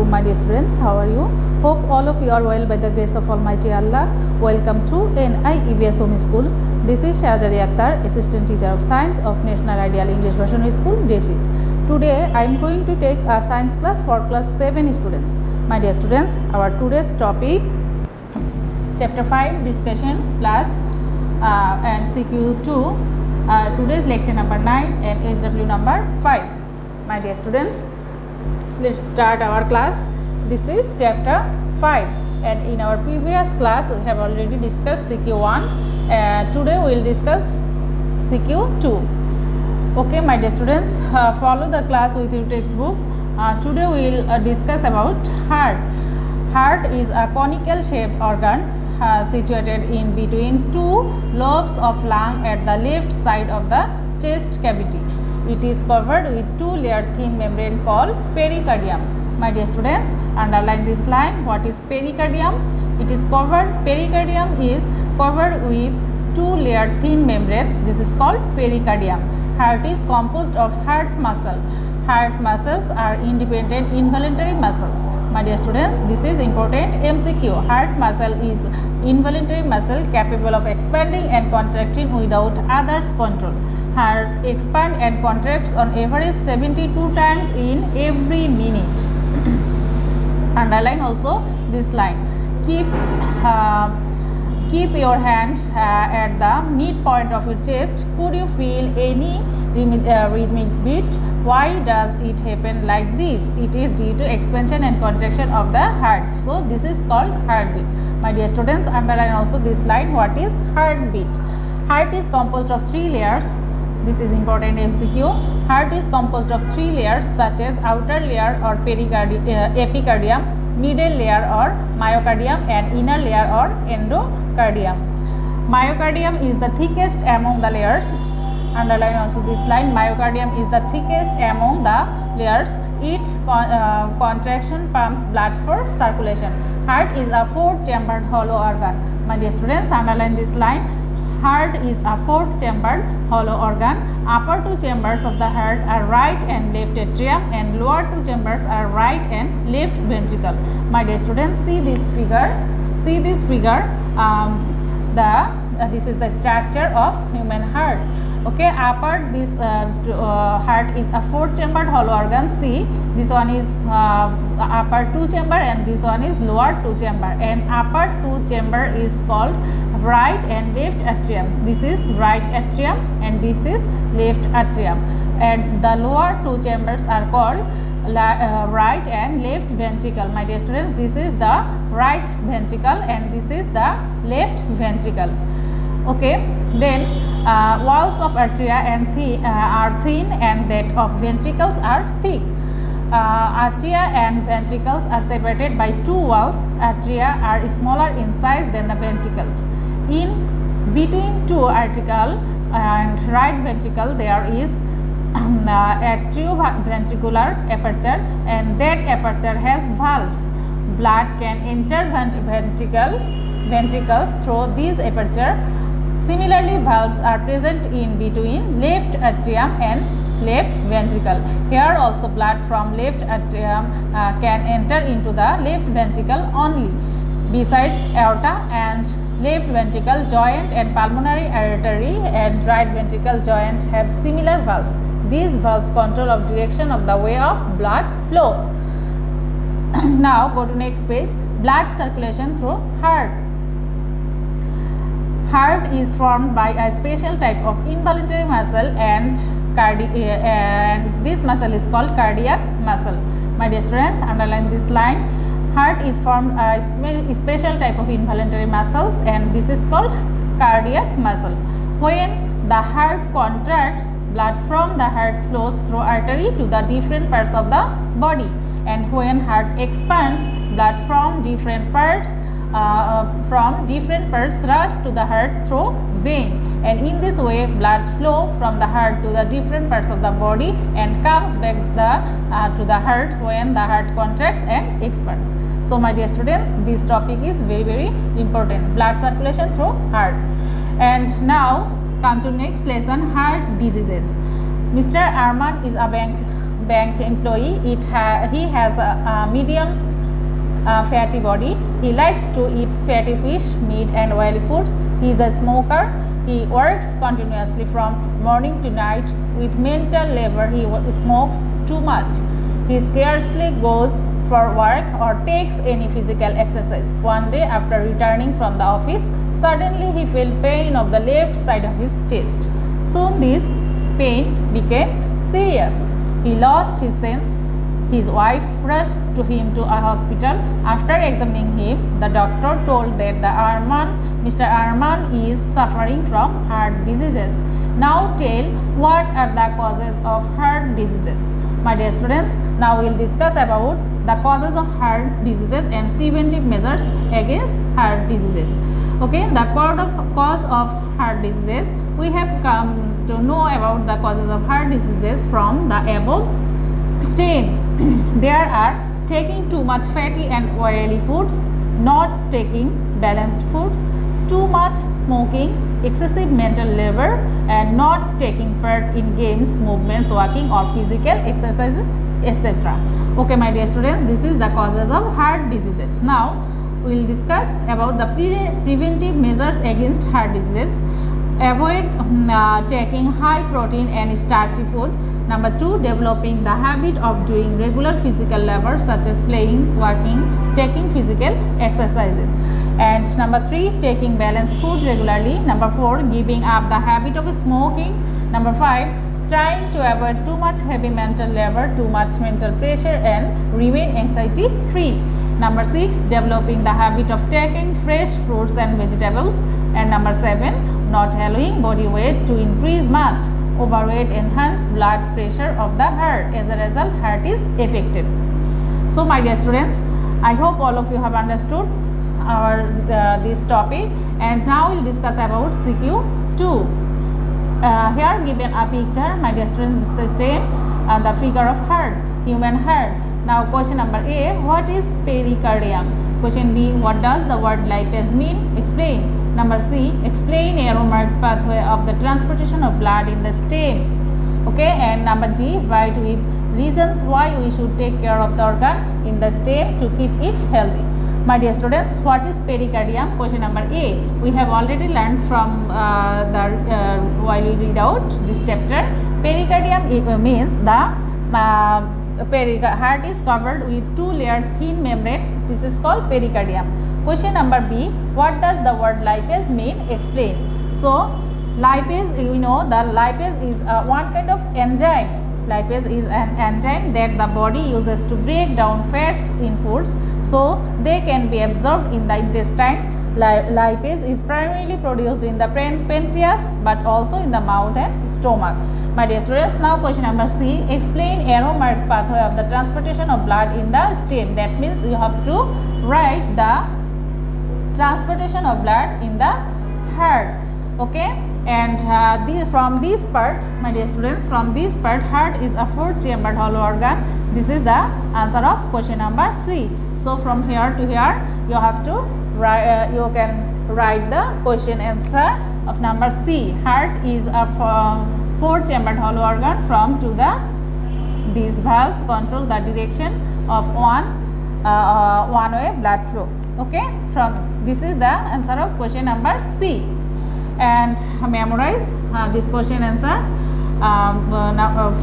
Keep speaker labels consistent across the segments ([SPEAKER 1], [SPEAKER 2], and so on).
[SPEAKER 1] Assalamualaikum my dear students, how are you? Hope all of you are well by the grace of Almighty Allah. Welcome to NIEBS Home School. This is Shahjadi Akter, Assistant Teacher of Science of National Ideal English Version School, Deshi. Today I am going to take a science class for class 7 students. My dear students, our today's topic Chapter 5 discussion plus and CQ2. Today's lecture number 9 and SW number 5. My dear students, let's start our class. This is chapter 5 and in our previous class we have already discussed CQ1. Today we will discuss CQ2. Okay my dear students, follow the class with your textbook. Today we will discuss about heart. Heart is a conical shaped organ situated in between two lobes of lung at the left side of the chest cavity. It is covered with two-layered thin membrane called pericardium. My dear students, underline this line. What is pericardium? It is covered. Pericardium is covered with two-layered thin membranes. This is called pericardium. Heart is composed of heart muscle. Heart muscles are independent involuntary muscles. My dear students, this is important MCQ. Heart muscle is involuntary muscle capable of expanding and contracting without others' control. Heart expands and contracts on average 72 times in every minute. Underline also this line. Keep your hand at the midpoint of your chest. Could you feel any rhythmic beat? Why does it happen like this? It is due to expansion and contraction of the heart. So this is called heartbeat. My dear students, underline also this line. What is heartbeat? Heart is composed of three layers. This is important MCQ. Heart is composed of three layers such as outer layer or epicardium, middle layer or myocardium and inner layer or endocardium. Myocardium is the thickest among the layers. Underline also this line. Myocardium is the thickest among the layers. It contraction pumps blood for circulation. Heart is a four-chambered hollow organ. My dear students, underline this line. Heart is a four-chambered hollow organ. Upper two chambers of the heart are right and left atrium and lower two chambers are right and left ventricle. My dear students, see this figure. See this figure. This is the structure of human heart. Okay, upper this heart is a four-chambered hollow organ. See, this one is upper two chamber and this one is lower two chamber. And upper two chamber is called right and left atrium. This is right atrium and this is left atrium. And the lower two chambers are called right and left ventricle. My dear students, this is the right ventricle and this is the left ventricle. Okay, then walls of atria and are thin and that of ventricles are thick. Atria and ventricles are separated by two walls. Atria are smaller in size than the ventricles. In between two atrial and right ventricle there is atrioventricular aperture and that aperture has valves. Blood can enter ventricles through this aperture. Similarly, valves are present in between left atrium and left ventricle. Here also blood from left atrium can enter into the left ventricle only. Besides aorta and left ventricle joint and pulmonary artery and right ventricle joint have similar valves. These valves control of direction of the way of blood flow. Now go to next page. Blood circulation through heart. Heart is formed by a special type of involuntary muscle and this muscle is called cardiac muscle. My dear students, underline this line. Heart is formed a special type of involuntary muscles and this is called cardiac muscle. When the heart contracts, blood from the heart flows through artery to the different parts of the body, and when heart expands, blood from different parts rush to the heart through vein, and in this way blood flow from the heart to the different parts of the body and comes back to the heart when the heart contracts and expands. So my dear students, this topic is very important, blood circulation through heart. And now come to next lesson, heart diseases. Mr. Arman is a bank employee. He has a medium fatty body. He likes to eat fatty fish, meat and oily foods. He is a smoker. He works continuously from morning to night. With mental labor, he smokes too much. He scarcely goes for work or takes any physical exercise. One day after returning from the office, suddenly he felt pain of the left side of his chest. Soon this pain became serious. He lost his sense. His wife rushed to him to a hospital. After examining him, the doctor told that Mr. Arman is suffering from heart diseases. Now tell, what are the causes of heart diseases? My dear students, now we will discuss about the causes of heart diseases and preventive measures against heart diseases. Okay, the cause of heart diseases, we have come to know about the causes of heart diseases from the above stain. There are taking too much fatty and oily foods, not taking balanced foods, too much smoking, excessive mental labor, and not taking part in games, movements, walking or physical exercises, etc. Okay, my dear students, this is the causes of heart diseases. Now we will discuss about the preventive measures against heart diseases. Avoid taking high protein and starchy food. Number 2, developing the habit of doing regular physical labor such as playing, walking, taking physical exercises. And number 3, taking balanced food regularly. Number 4, giving up the habit of smoking. Number 5, trying to avoid too much heavy mental labor, too much mental pressure and remain anxiety free. Number 6, developing the habit of taking fresh fruits and vegetables. And number 7, not allowing body weight to increase much. Overweight enhance blood pressure of the heart. As a result, heart is affected. So my dear students, I hope all of you have understood this topic, and now we will discuss about Q-2. Here given a picture, my dear students, is the same the figure of heart, human heart. Now question number A, what is pericardium? Question B, what does the word lipase mean? Explain. Number C, explain aromatic pathway of the transportation of blood in the stem. Okay, and number D, write with reasons why we should take care of the organ in the stem to keep it healthy. My dear students, what is pericardium? Question number A, we have already learned from while we read out this chapter. Pericardium means the heart is covered with two-layered thin membrane. This is called pericardium. Question number B, what does the word lipase mean? Explain. So lipase, we know the lipase is one kind of enzyme. Lipase is an enzyme that the body uses to break down fats in foods so they can be absorbed in the intestine. Lipase is primarily produced in the pancreas but also in the mouth and stomach. My dear students, now question number C, explain aromatic pathway of the transportation of blood in the stem. That means you have to write the transportation of blood in the heart. Okay, and from this part, my dear students, from this part, heart is a four-chambered hollow organ. This is the answer of question number C. So from here to here, you have to write, you can write the question answer of number C. Heart is a four-chambered hollow organ. From to the these valves control the direction of one-way blood flow. Okay, from this is the answer of question number C, and memorize this question answer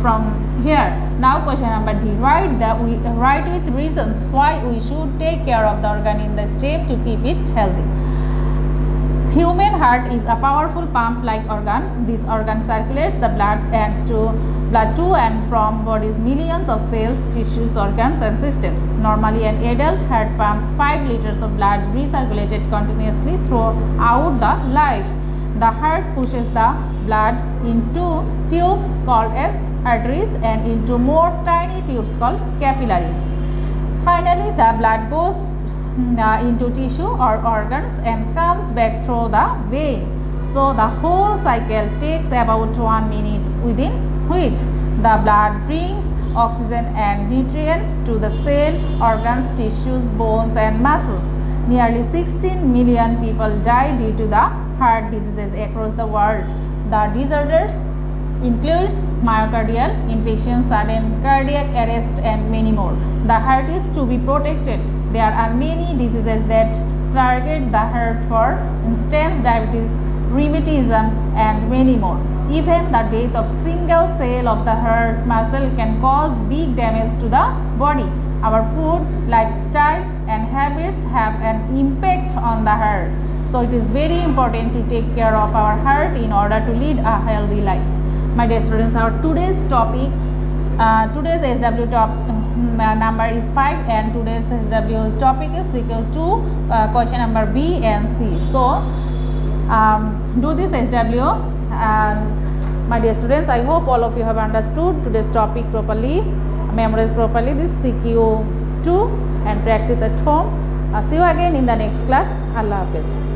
[SPEAKER 1] from here. Now question number D, write with reasons why we should take care of the organ in the stem to keep it healthy. Human heart is a powerful pump-like organ. This organ circulates the blood to and from body's millions of cells, tissues, organs and systems. Normally, an adult heart pumps 5 liters of blood recirculated continuously throughout the life. The heart pushes the blood into tubes called as arteries and into more tiny tubes called capillaries. Finally, the blood goes into tissue or organs and comes back through the vein. So the whole cycle takes about 1 minute, within which the blood brings oxygen and nutrients to the cell, organs, tissues, bones and muscles. Nearly 16 million people die due to the heart diseases across the world. The disorders includes myocardial infarction, sudden cardiac arrest, and many more. The heart is to be protected. There are many diseases that target the heart, for instance diabetes, rheumatism, and many more. Even the death of single cell of the heart muscle can cause big damage to the body. Our food, lifestyle, and habits have an impact on the heart. So it is very important to take care of our heart in order to lead a healthy life. My dear students, our today's topic, today's SW number is 5, and today's SW topic is equal to question number B and C. So do this SW, my dear students. I hope all of you have understood today's topic properly, memorize properly this CQ2, and practice at home. See you again in the next class. Allah Hafiz.